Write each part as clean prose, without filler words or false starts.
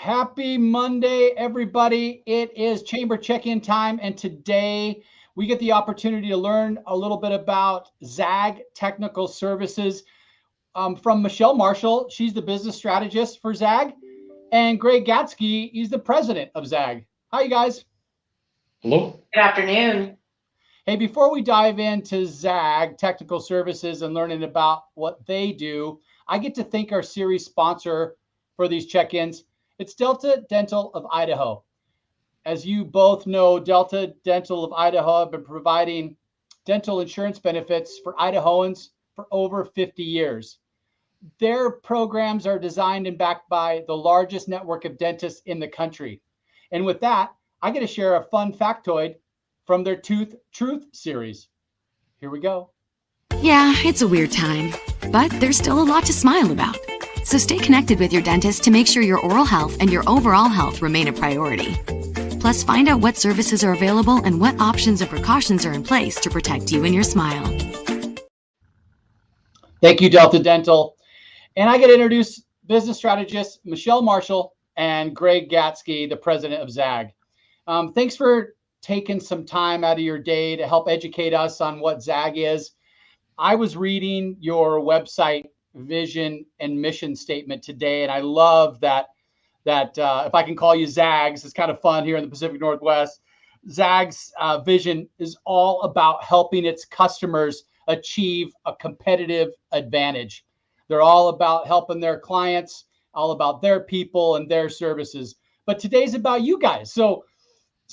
Happy Monday, everybody. It is chamber check-in time, and today we get the opportunity to learn a little bit about ZAG Technical Services from Michelle Marshall. She's the business strategist for ZAG, and Greg Gatzke, he's the president of ZAG. Hi, you guys. Hello. Good afternoon. Hey, before we dive into ZAG Technical Services and learning about what they do, I get to thank our series sponsor for these check-ins. It's Delta Dental of Idaho. As you both know, Delta Dental of Idaho have been providing dental insurance benefits for Idahoans for over 50 years. Their programs are designed and backed by the largest network of dentists in the country. And with that, I get to share a fun factoid from their Tooth Truth series. Here we go. Yeah, it's a weird time, but there's still a lot to smile about. So stay connected with your dentist to make sure your oral health and your overall health remain a priority. Plus, find out what services are available and what options and precautions are in place to protect you and your smile. Thank you, Delta Dental. And I get to introduce business strategist Michelle Marshall and Greg Gatzke, the president of ZAG. Thanks for taking some time out of your day to help educate us on what ZAG is. I was reading your website vision and mission statement today, and I love that if I can call you ZAGs, it's kind of fun here in the Pacific Northwest. ZAG's vision is all about helping its customers achieve a competitive advantage. They're all about helping their clients, all about their people and their services. But today's about you guys. So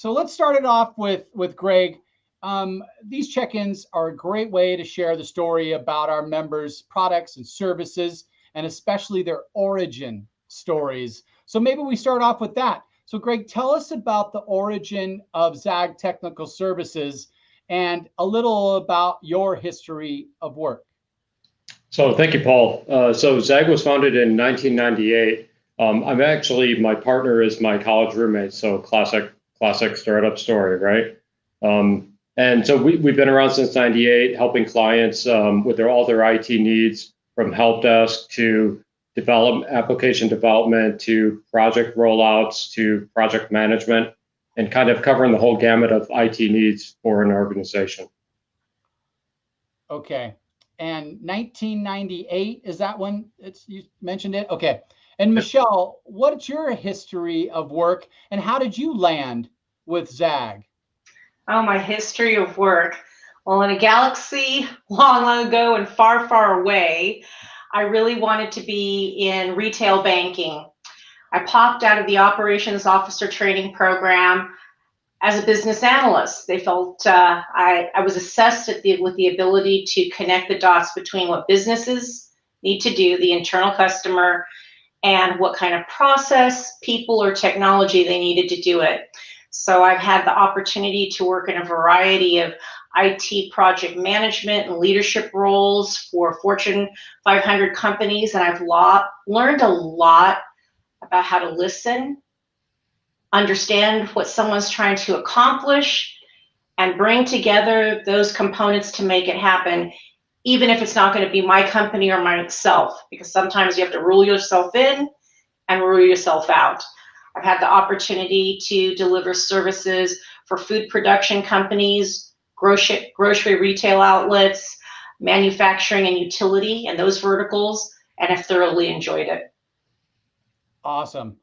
let's start it off with Greg. These check-ins are a great way to share the story about our members' products and services, and especially their origin stories. So maybe we start off with that. So Greg, tell us about the origin of ZAG Technical Services and a little about your history of work. So thank you, Paul. So ZAG was founded in 1998. I'm actually, my partner is my college roommate, so classic startup story, right? And so we've been around since 98, helping clients with all their IT needs, from help desk to application development to project rollouts to project management, and kind of covering the whole gamut of IT needs for an organization. Okay. And 1998, is that when you mentioned it? Okay. And Michelle, what's your history of work and how did you land with ZAG? Oh, my history of work. Well, in a galaxy long, long ago and far, far away, I really wanted to be in retail banking. I popped out of the operations officer training program as a business analyst. They felt I was assessed with the ability to connect the dots between what businesses need to do, the internal customer, and what kind of process, people, or technology they needed to do it. So I've had the opportunity to work in a variety of IT project management and leadership roles for Fortune 500 companies, and I've learned a lot about how to listen, understand what someone's trying to accomplish, and bring together those components to make it happen, even if it's not going to be my company or myself, because sometimes you have to rule yourself in and rule yourself out. I've had the opportunity to deliver services for food production companies, grocery retail outlets, manufacturing and utility, and those verticals, and I've thoroughly enjoyed it. Awesome.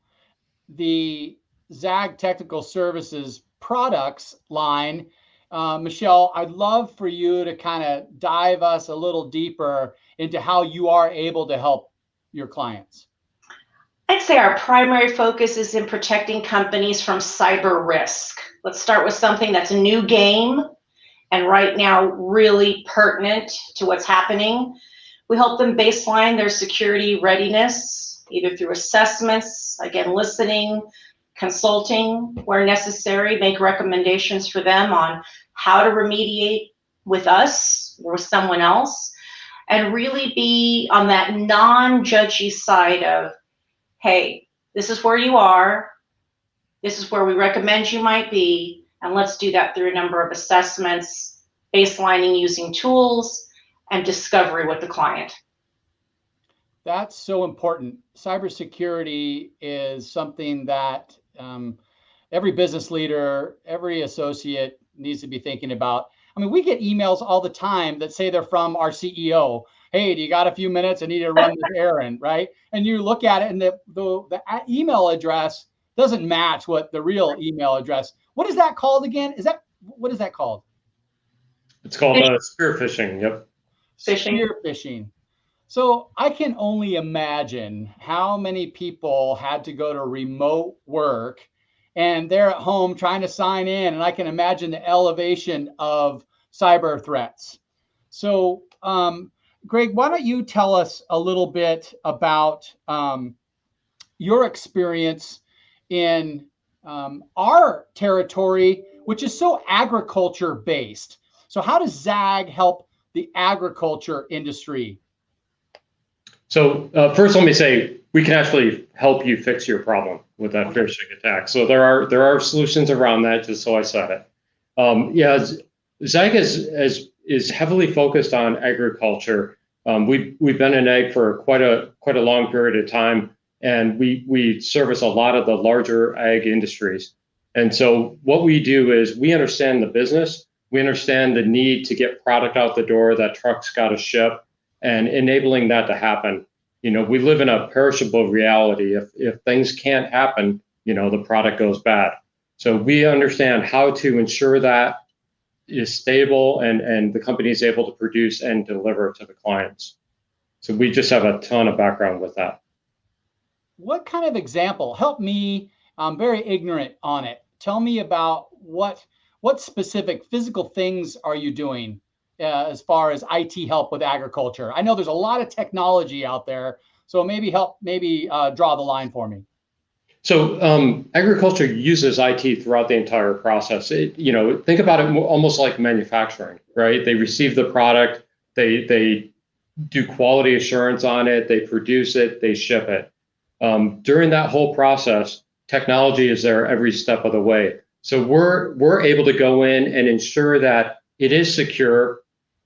The ZAG Technical Services products line, Michelle, I'd love for you to kind of dive us a little deeper into how you are able to help your clients. I'd say our primary focus is in protecting companies from cyber risk. Let's start with something that's a new game and right now really pertinent to what's happening. We help them baseline their security readiness, either through assessments, again, listening, consulting where necessary, make recommendations for them on how to remediate with us or with someone else, and really be on that non-judgy side of, hey, this is where you are, this is where we recommend you might be, and let's do that through a number of assessments, baselining using tools, and discovery with the client. That's so important. Cybersecurity is something that every business leader, every associate needs to be thinking about. I mean, we get emails all the time that say they're from our CEO. Hey, do you got a few minutes? I need to run this errand, right? And you look at it, and the email address doesn't match what the real email address. What is that called again? What is that called? It's called spear phishing. Yep. Spear phishing. So I can only imagine how many people had to go to remote work and they're at home trying to sign in. And I can imagine the elevation of cyber threats. So, Greg, why don't you tell us a little bit about your experience in our territory, which is so agriculture based. So how does ZAG help the agriculture industry? So first, let me say, we can actually help you fix your problem with that phishing attack. So there are solutions around that, just so I said it. Yeah, ZAG is heavily focused on agriculture. We've been in ag for quite a long period of time, and we service a lot of the larger ag industries. And so what we do is we understand the business, we understand the need to get product out the door, that truck's got to ship, and enabling that to happen. You know, we live in a perishable reality. If things can't happen, you know, the product goes bad. So we understand how to ensure that is stable and the company is able to produce and deliver to the clients. So we just have a ton of background with that. What kind of example? Help me. I'm very ignorant on it. Tell me about what specific physical things are you doing as far as IT help with agriculture? I know there's a lot of technology out there, so maybe draw the line for me. So agriculture uses IT throughout the entire process. Think about it almost like manufacturing, right? They receive the product, they do quality assurance on it, they produce it, they ship it. During that whole process, technology is there every step of the way. So we're able to go in and ensure that it is secure,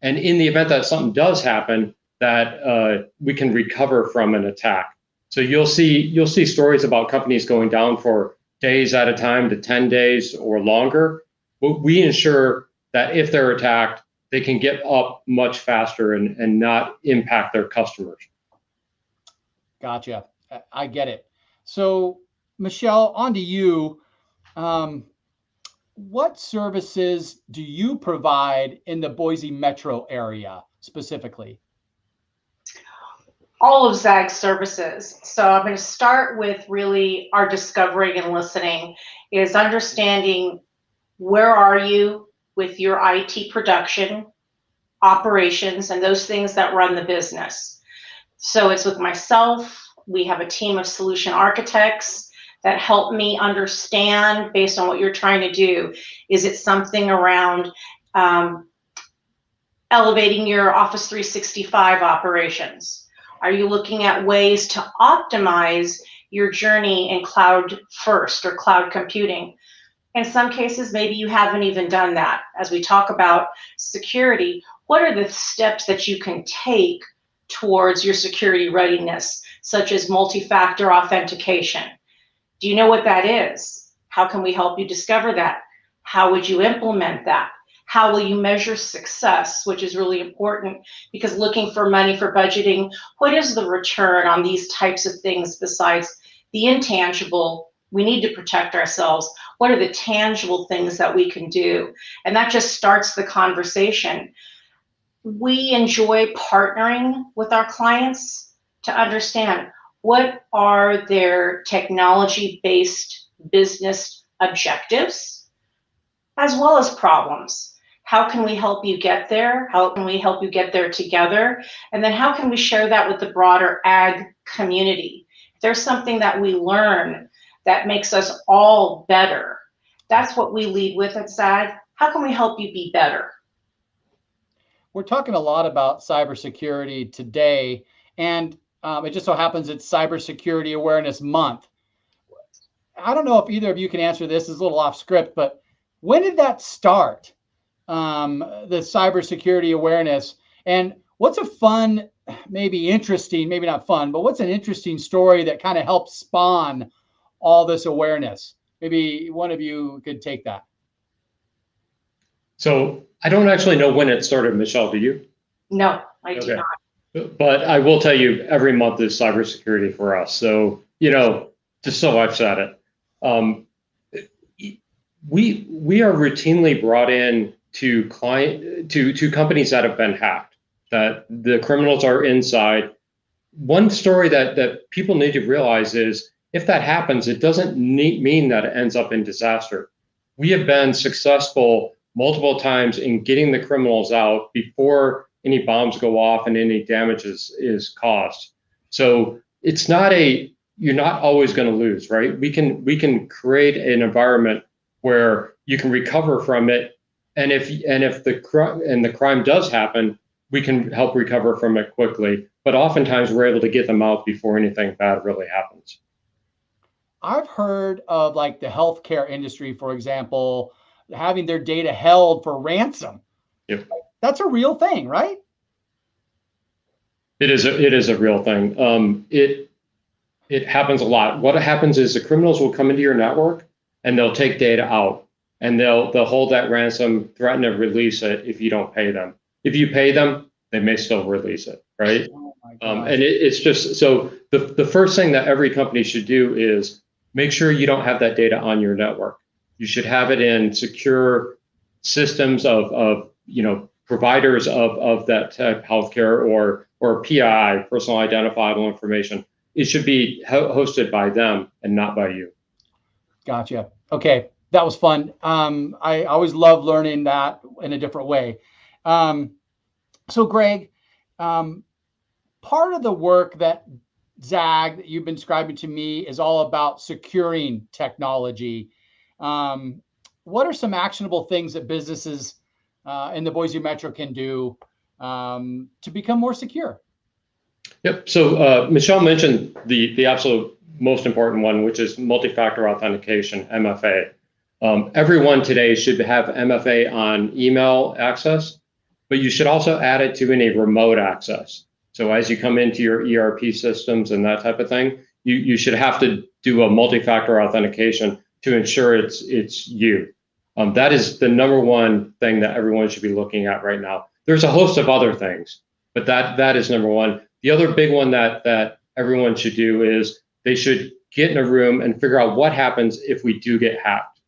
and in the event that something does happen, that we can recover from an attack. So you'll see stories about companies going down for days at a time to 10 days or longer. But we ensure that if they're attacked, they can get up much faster and not impact their customers. Gotcha. I get it. So Michelle, on to you. What services do you provide in the Boise metro area specifically? All of ZAG services. So I'm going to start with really our discovering and listening is understanding where are you with your IT production, operations, and those things that run the business. So it's with myself. We have a team of solution architects that help me understand based on what you're trying to do. Is it something around elevating your Office 365 operations? Are you looking at ways to optimize your journey in cloud first or cloud computing? In some cases, maybe you haven't even done that. As we talk about security, what are the steps that you can take towards your security readiness, such as multi-factor authentication? Do you know what that is? How can we help you discover that? How would you implement that? How will you measure success, which is really important, because looking for money for budgeting, what is the return on these types of things besides the intangible? We need to protect ourselves. What are the tangible things that we can do? And that just starts the conversation. We enjoy partnering with our clients to understand what are their technology-based business objectives, as well as problems. How can we help you get there? How can we help you get there together? And then how can we share that with the broader ag community? If there's something that we learn that makes us all better, that's what we lead with at ZAG. How can we help you be better? We're talking a lot about cybersecurity today, and it just so happens it's Cybersecurity Awareness Month. I don't know if either of you can answer this. It's a little off script, but when did that start? The cybersecurity awareness, and what's a fun maybe interesting, maybe not fun, but what's an interesting story that kind of helped spawn all this awareness? Maybe one of you could take that. So I don't actually know when it started, Michelle, do you? No, I do not. But I will tell you, every month is cybersecurity for us. So, just so I've said it, we are routinely brought in to companies that have been hacked, that the criminals are inside. One story that people need to realize is, if that happens, it doesn't mean that it ends up in disaster. We have been successful multiple times in getting the criminals out before any bombs go off and any damage is caused. So it's not you're not always going to lose, right? We can create an environment where you can recover from it, and if the crime does happen, we can help recover from it quickly. But oftentimes we're able to get them out before anything bad really happens. I've heard of like the healthcare industry, for example, having their data held for ransom. Yep. That's a real thing, right? It is a real thing. It happens a lot. What happens is the criminals will come into your network and they'll take data out, and they'll hold that ransom, threaten to release it if you don't pay them. If you pay them, they may still release it, right? Oh my And it's just, so the first thing that every company should do is make sure you don't have that data on your network. You should have it in secure systems of providers of that type of healthcare or PII, personal identifiable information. It should be hosted by them and not by you. Gotcha. Okay, that was fun. I always love learning that in a different way. So Greg, part of the work that ZAG that you've been describing to me is all about securing technology. What are some actionable things that businesses in the Boise Metro can do to become more secure? Yep. So Michelle mentioned the absolute most important one, which is multi-factor authentication, MFA. Everyone today should have MFA on email access, but you should also add it to any remote access. So as you come into your ERP systems and that type of thing, you should have to do a multi-factor authentication to ensure it's you. That is the number one thing that everyone should be looking at right now. There's a host of other things, but that is number one. The other big one that everyone should do is they should get in a room and figure out what happens if we do get hacked.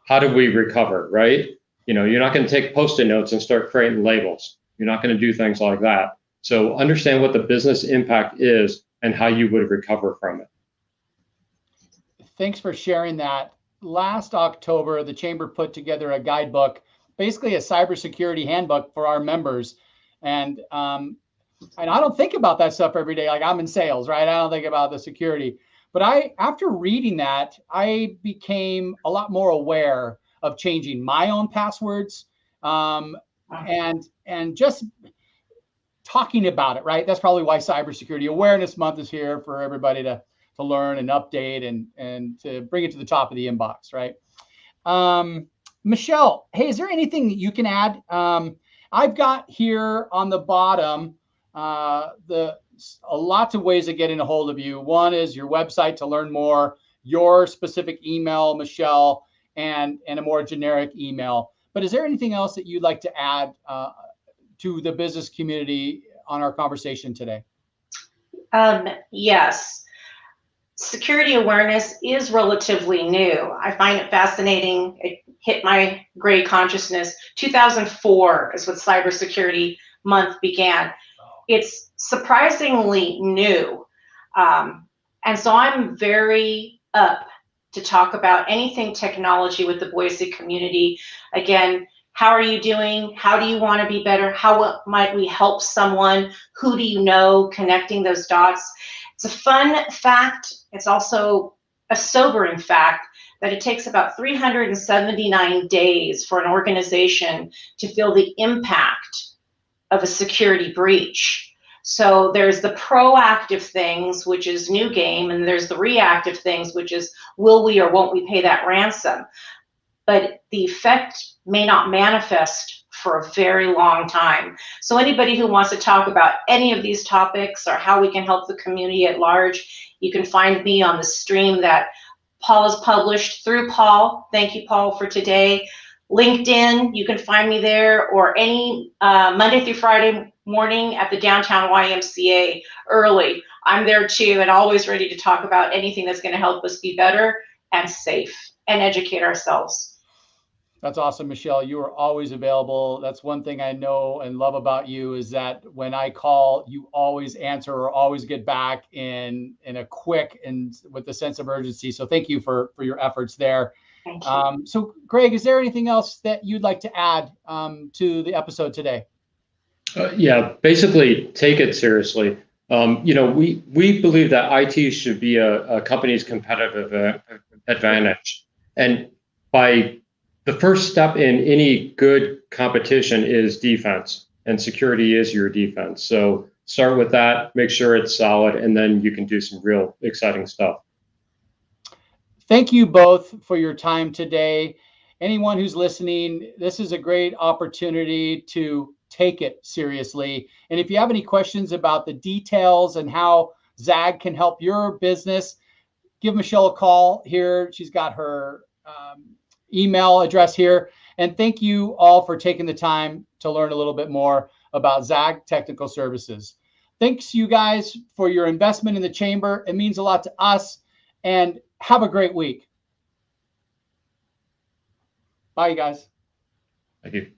How do we recover, right? You're not going to take Post-it notes and start creating labels. You're not going to do things like that. So understand what the business impact is and how you would recover from it. Thanks for sharing that. Last October, the Chamber put together a guidebook, basically a cybersecurity handbook for our members. And I don't think about that stuff every day. Like, I'm in sales, right? I don't think about the security. But after reading that, I became a lot more aware of changing my own passwords and just talking about it, right? That's probably why Cybersecurity Awareness Month is here, for everybody to learn and update and to bring it to the top of the inbox, right? Michelle, hey, is there anything that you can add? I've got here on the bottom lots of ways of getting a hold of you. One is your website to learn more, your specific email, Michelle, and a more generic email. But is there anything else that you'd like to add to the business community on our conversation today? Yes. Security awareness is relatively new. I find it fascinating. It hit my gray consciousness. 2004 is when Cybersecurity Month began. It's surprisingly new. And so I'm very up to talk about anything technology with the Boise community. Again, how are you doing? How do you want to be better? How might we help someone? Who do you know? Connecting those dots. It's a fun fact. It's also a sobering fact that it takes about 379 days for an organization to feel the impact of a security breach. So there's the proactive things, which is new game, and there's the reactive things, which is will we or won't we pay that ransom? But the effect may not manifest for a very long time. So anybody who wants to talk about any of these topics or how we can help the community at large, you can find me on the stream that Paul has published through Paul. Thank you, Paul, for today. LinkedIn, you can find me there, or any Monday through Friday morning at the downtown YMCA early. I'm there too, and always ready to talk about anything that's going to help us be better and safe and educate ourselves. That's awesome, Michelle. You are always available. That's one thing I know and love about you, is that when I call, you always answer or always get back in a quick and with a sense of urgency. So thank you for your efforts there. Thank you. So Greg, is there anything else that you'd like to add to the episode today? Yeah, basically take it seriously. We believe that IT should be a company's competitive advantage. And the first step in any good competition is defense, and security is your defense. So start with that, make sure it's solid, and then you can do some real exciting stuff. Thank you both for your time today. Anyone who's listening, this is a great opportunity to take it seriously. And if you have any questions about the details and how ZAG can help your business, give Michelle a call here. She's got her email address here. And thank you all for taking the time to learn a little bit more about ZAG Technical Services. Thanks you guys for your investment in the chamber. It means a lot to us, and have a great week. Bye, you guys. Thank you.